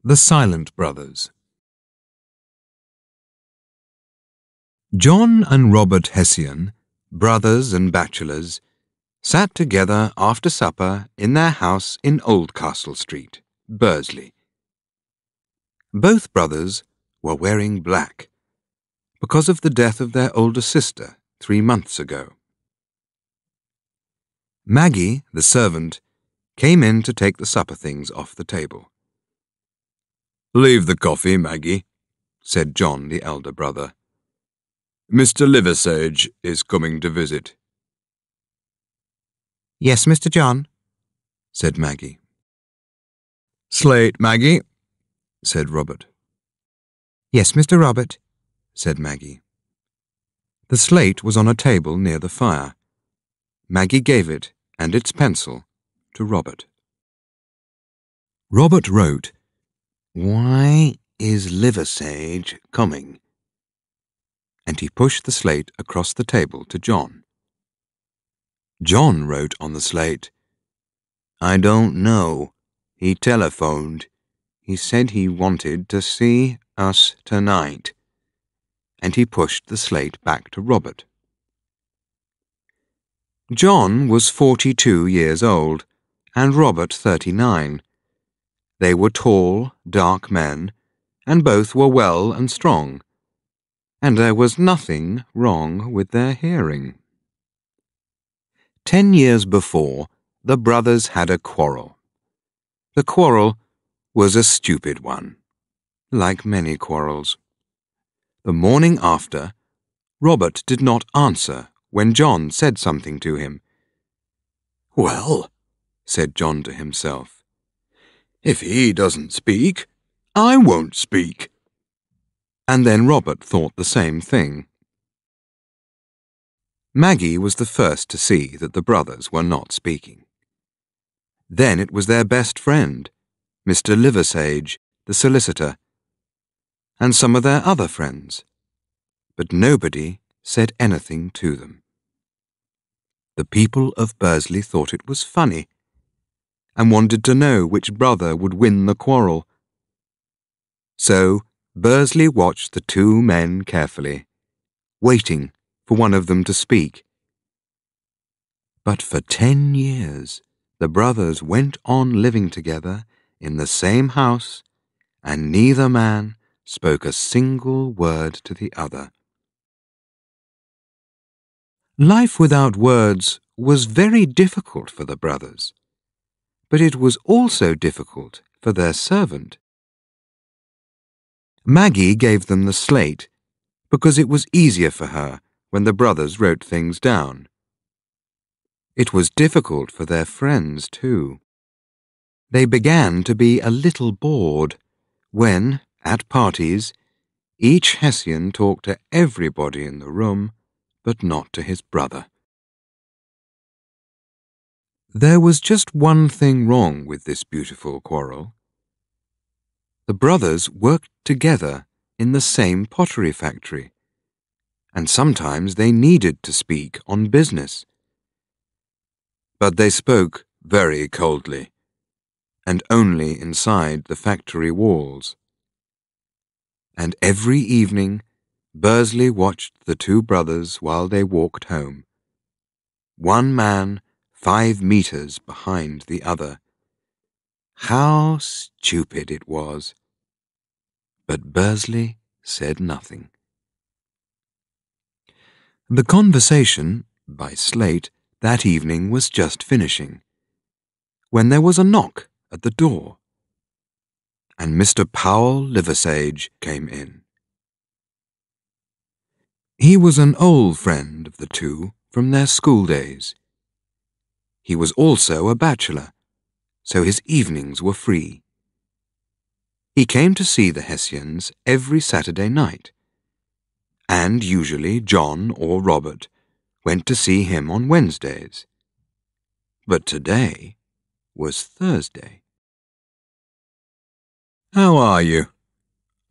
The Silent Brothers. John and Robert Hessian, brothers and bachelors, sat together after supper in their house in Oldcastle Street, Bursley. Both brothers were wearing black because of the death of their older sister 3 months ago. Maggie, the servant, came in to take the supper things off the table. "Leave the coffee, Maggie," said John, the elder brother. "Mr. Liversage is coming to visit." "Yes, Mr. John," said Maggie. "Slate, Maggie," said Robert. "Yes, Mr. Robert," said Maggie. The slate was on a table near the fire. Maggie gave it and its pencil to Robert. Robert wrote, "Why is Liversage coming?" And he pushed the slate across the table to John. John wrote on the slate, "I don't know. He telephoned. He said he wanted to see us tonight." And he pushed the slate back to Robert. John was 42 years old, and Robert 39. They were tall, dark men, and both were well and strong, and there was nothing wrong with their hearing. 10 years before, the brothers had a quarrel. The quarrel was a stupid one, like many quarrels. The morning after, Robert did not answer when John said something to him. "Well," said John to himself, "if he doesn't speak, I won't speak." And then Robert thought the same thing. Maggie was the first to see that the brothers were not speaking. Then it was their best friend, Mr. Liversage, the solicitor, and some of their other friends, but nobody said anything to them. The people of Bursley thought it was funny and wanted to know which brother would win the quarrel. So Bursley watched the two men carefully, waiting for one of them to speak. But for 10 years, the brothers went on living together in the same house, and neither man spoke a single word to the other. Life without words was very difficult for the brothers, but it was also difficult for their servant. Maggie gave them the slate because it was easier for her when the brothers wrote things down. It was difficult for their friends, too. They began to be a little bored when, at parties, each Hessian talked to everybody in the room, but not to his brother. There was just one thing wrong with this beautiful quarrel. The brothers worked together in the same pottery factory, and sometimes they needed to speak on business. But they spoke very coldly, and only inside the factory walls. And every evening, Bursley watched the two brothers while they walked home. One man 5 meters behind the other. How stupid it was! But Bursley said nothing. The conversation, by slate, that evening was just finishing, when there was a knock at the door, and Mr. Powell Liversage came in. He was an old friend of the two from their school days. He was also a bachelor, so his evenings were free. He came to see the Hessians every Saturday night, and usually John or Robert went to see him on Wednesdays. But today was Thursday. "How are you?"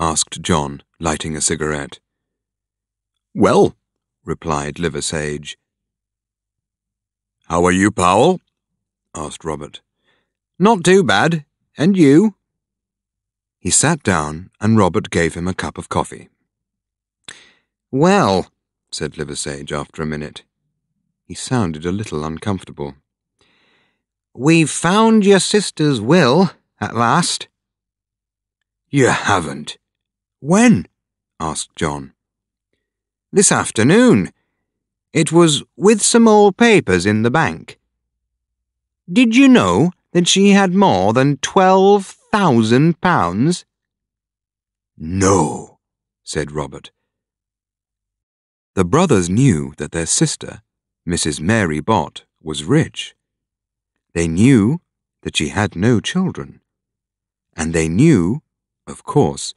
asked John, lighting a cigarette. "Well," replied Liversage. "How are you, Powell?" asked Robert. "Not too bad. And you?" He sat down and Robert gave him a cup of coffee. "Well," said Liversedge after a minute. He sounded a little uncomfortable. "We've found your sister's will, at last." "You haven't. When?" asked John. "This afternoon. It was with some old papers in the bank. Did you know that she had more than £12,000? "No," said Robert. The brothers knew that their sister, Mrs. Mary Bott, was rich. They knew that she had no children, and they knew, of course,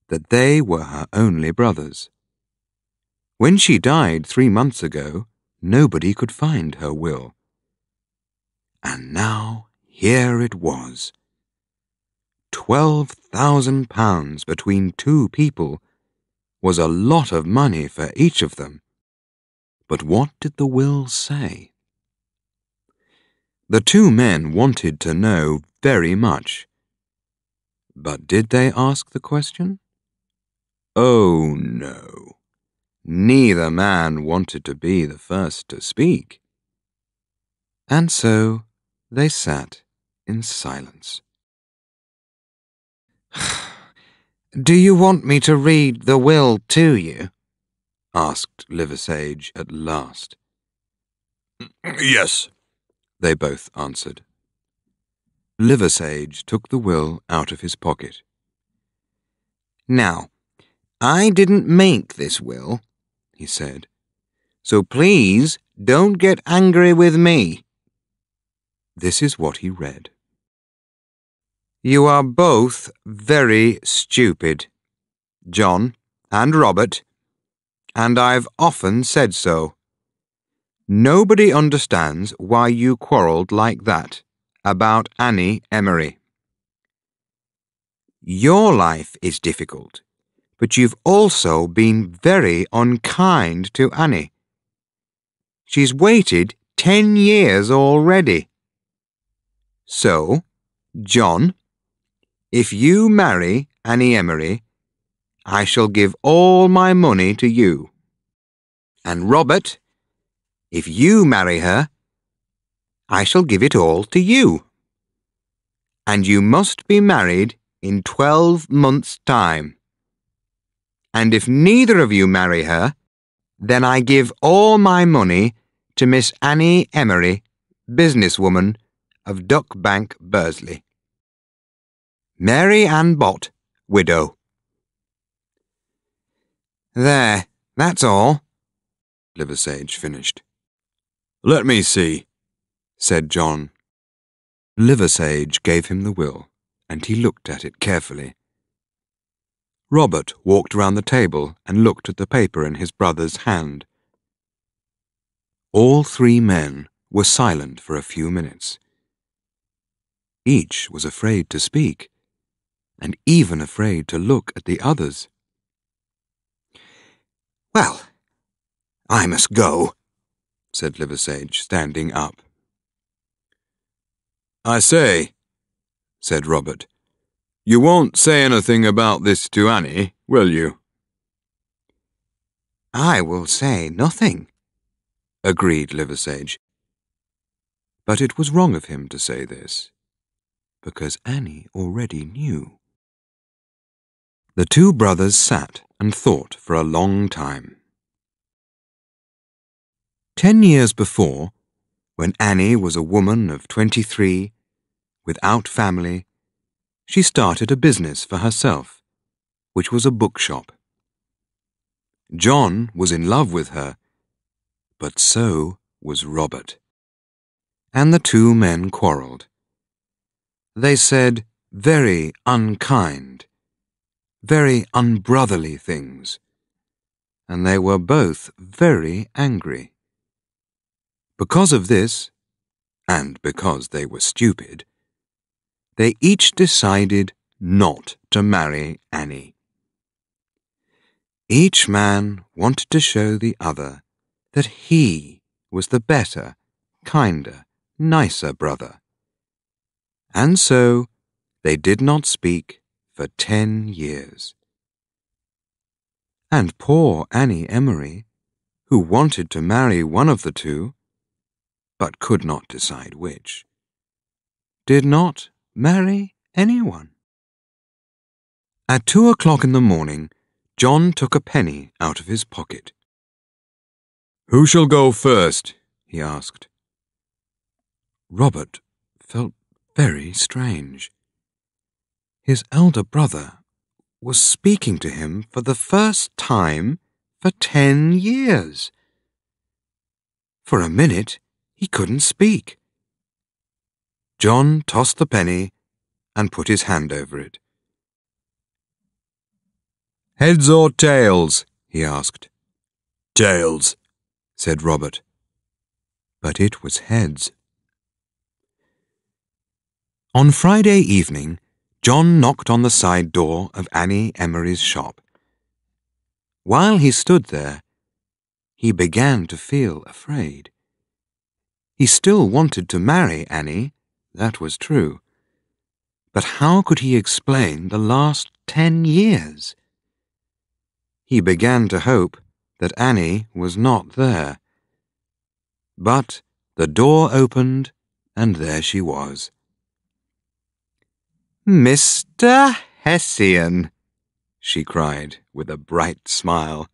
that they were her only brothers. When she died 3 months ago, nobody could find her will. And now here it was. £12,000 between 2 people was a lot of money for each of them. But what did the will say? The 2 men wanted to know very much. But did they ask the question? Oh, no. Neither man wanted to be the first to speak. And so they sat in silence. "Do you want me to read the will to you?" asked Liversedge at last. "Yes," they both answered. Liversedge took the will out of his pocket. "Now, I didn't make this will," he said, "so please don't get angry with me." This is what he read. "You are both very stupid, John and Robert, and I've often said so. Nobody understands why you quarrelled like that about Annie Emery. Your life is difficult, but you've also been very unkind to Annie. She's waited 10 years already. So, John, if you marry Annie Emery, I shall give all my money to you. And Robert, if you marry her, I shall give it all to you. And you must be married in 12 months' time. And if neither of you marry her, then I give all my money to Miss Annie Emery, businesswoman of Duck Bank, Bursley. Mary Ann Bott, widow." "There, that's all," Liversedge finished. "Let me see," said John. Liversedge gave him the will, and he looked at it carefully. Robert walked round the table and looked at the paper in his brother's hand. All 3 men were silent for a few minutes. Each was afraid to speak, and even afraid to look at the others. "Well, I must go," said Liversedge, standing up. "I say," said Robert, "you won't say anything about this to Annie, will you?" "I will say nothing," agreed Liversedge. But it was wrong of him to say this, because Annie already knew. The 2 brothers sat and thought for a long time. 10 years before, when Annie was a woman of 23, without family, she started a business for herself, which was a bookshop. John was in love with her, but so was Robert. And the 2 men quarrelled. They said very unkind, very unbrotherly things, and they were both very angry. Because of this, and because they were stupid, they each decided not to marry Annie. Each man wanted to show the other that he was the better, kinder, nicer brother. And so they did not speak for 10 years. And poor Annie Emery, who wanted to marry one of the two, but could not decide which, did not marry anyone. At 2 o'clock in the morning, John took a penny out of his pocket. "Who shall go first?" he asked. Robert felt very strange. His elder brother was speaking to him for the first time for 10 years. For a minute, he couldn't speak. John tossed the penny and put his hand over it. "Heads or tails?" he asked. "Tails," said Robert. But it was heads. On Friday evening, John knocked on the side door of Annie Emery's shop. While he stood there, he began to feel afraid. He still wanted to marry Annie, that was true. But how could he explain the last 10 years? He began to hope that Annie was not there. But the door opened, and there she was. "Mr. Hessian," she cried with a bright smile.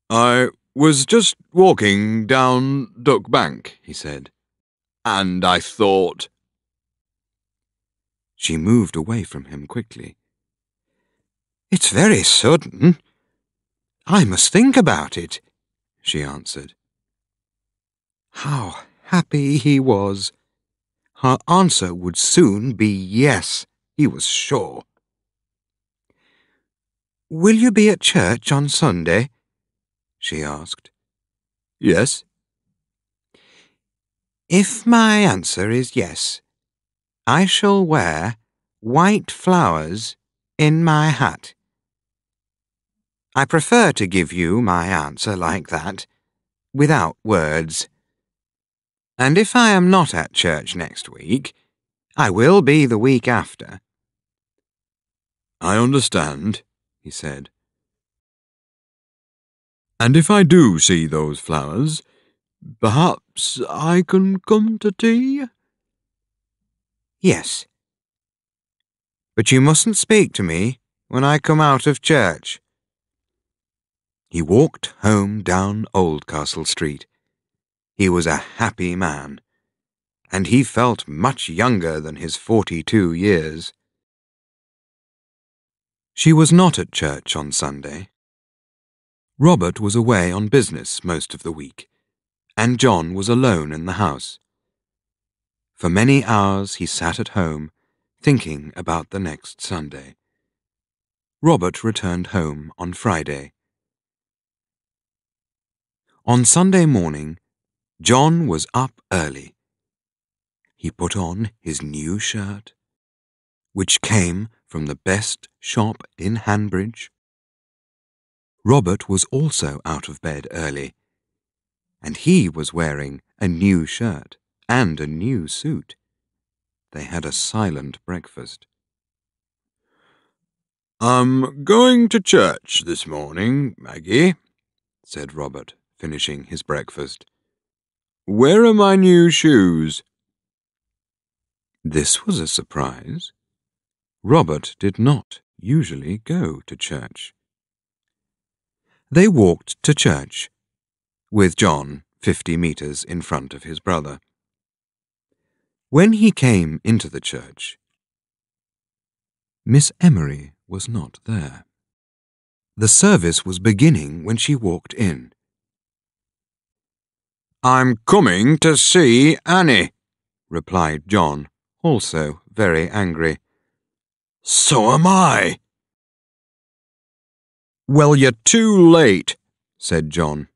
"I was just walking down Duck Bank," he said, "and I thought—" She moved away from him quickly. "It's very sudden. I must think about it," she answered. How happy he was! Her answer would soon be yes, he was sure. "Will you be at church on Sunday?" she asked. "Yes." "If my answer is yes, I shall wear white flowers in my hat. I prefer to give you my answer like that, without words. And if I am not at church next week, I will be the week after." "I understand," he said. "And if I do see those flowers, perhaps I can come to tea?" "Yes. But you mustn't speak to me when I come out of church." He walked home down Oldcastle Street. He was a happy man, and he felt much younger than his 42 years. She was not at church on Sunday. Robert was away on business most of the week, and John was alone in the house. For many hours he sat at home, thinking about the next Sunday. Robert returned home on Friday. On Sunday morning, John was up early. He put on his new shirt, which came from the best shop in Hanbridge. Robert was also out of bed early, and he was wearing a new shirt and a new suit. They had a silent breakfast. "I'm going to church this morning, Maggie," said Robert, finishing his breakfast. "Where are my new shoes?" This was a surprise. Robert did not usually go to church. They walked to church, with John 50 meters in front of his brother. When he came into the church, Miss Emery was not there. The service was beginning when she walked in. "I'm coming to see Annie," replied John, also very angry. "So am I." "Well, you're too late," said John.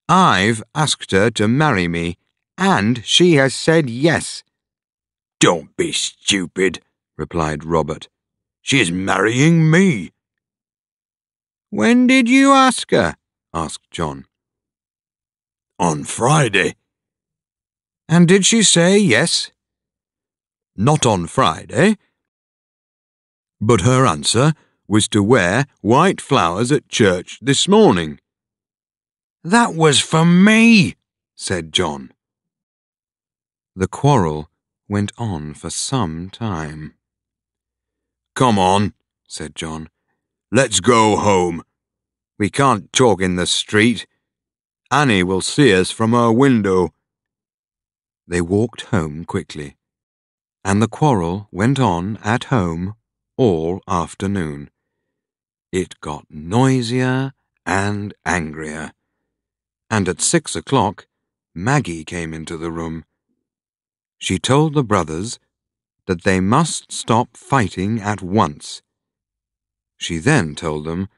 "I've asked her to marry me, and she has said yes." "Don't be stupid," replied Robert. "She is marrying me." "When did you ask her?" asked John. "On Friday." "And did she say yes?" "Not on Friday. But her answer was to wear white flowers at church this morning. That was for me, said John. The quarrel went on for some time. Come on, said John. Let's go home. We can't talk in the street. Annie will see us from her window. They walked home quickly, and the quarrel went on at home all afternoon. It got noisier and angrier, and at 6 o'clock Maggie came into the room. She told the brothers that they must stop fighting at once. She then told them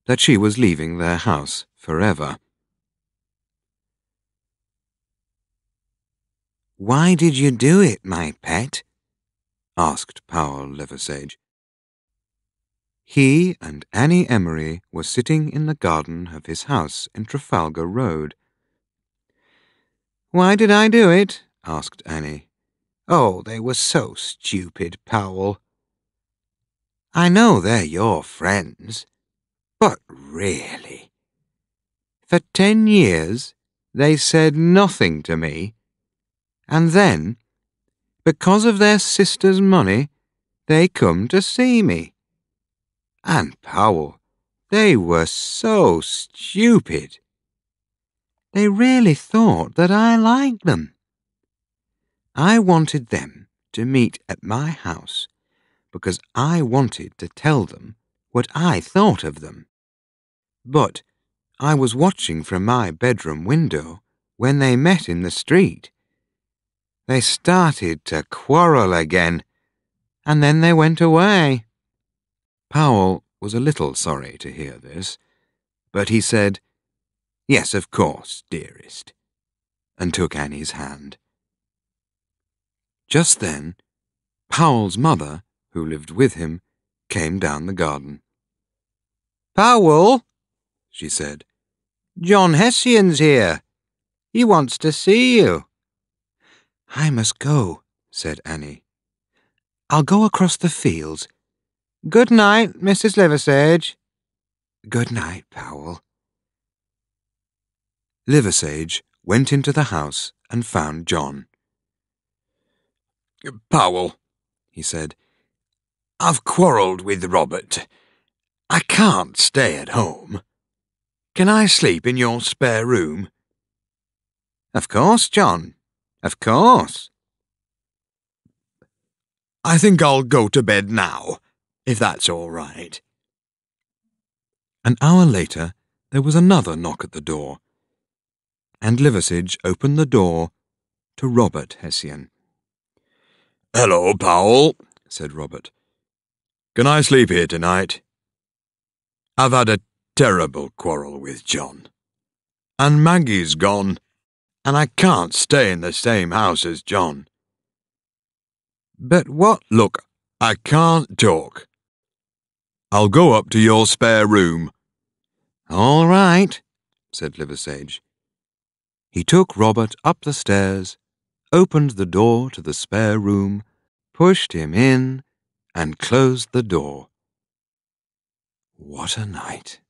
that she was leaving their house forever. "Why did you do it, my pet?" asked Powell Liversedge. He and Annie Emery were sitting in the garden of his house in Trafalgar Road. "Why did I do it?" asked Annie. "Oh, they were so stupid, Powell. I know they're your friends, but really, for 10 years they said nothing to me, and then, because of their sister's money, they come to see me. And Powell, they were so stupid. They really thought that I liked them. I wanted them to meet at my house because I wanted to tell them what I thought of them. But I was watching from my bedroom window when they met in the street. They started to quarrel again, and then they went away." Powell was a little sorry to hear this, but he said, "Yes, of course, dearest," and took Annie's hand. Just then, Powell's mother, who lived with him, came down the garden. "Powell," she said, "John Hessian's here. He wants to see you." "I must go," said Annie. "I'll go across the fields. Good night, Mrs. Liversedge." "Good night, Powell." Liversedge went into the house and found John. "Powell," he said, "I've quarrelled with Robert. I can't stay at home. Can I sleep in your spare room?" "Of course, John. Of course." "I think I'll go to bed now, if that's all right." An hour later, there was another knock at the door, and Liversedge opened the door to Robert Hessian. "Hello, Powell," said Robert. "Can I sleep here tonight? I've had a terrible quarrel with John, and Maggie's gone, and I can't stay in the same house as John." "But what—" "Look, I can't talk. I'll go up to your spare room." "All right," said Liversedge. He took Robert up the stairs, opened the door to the spare room, pushed him in, and closed the door. What a night!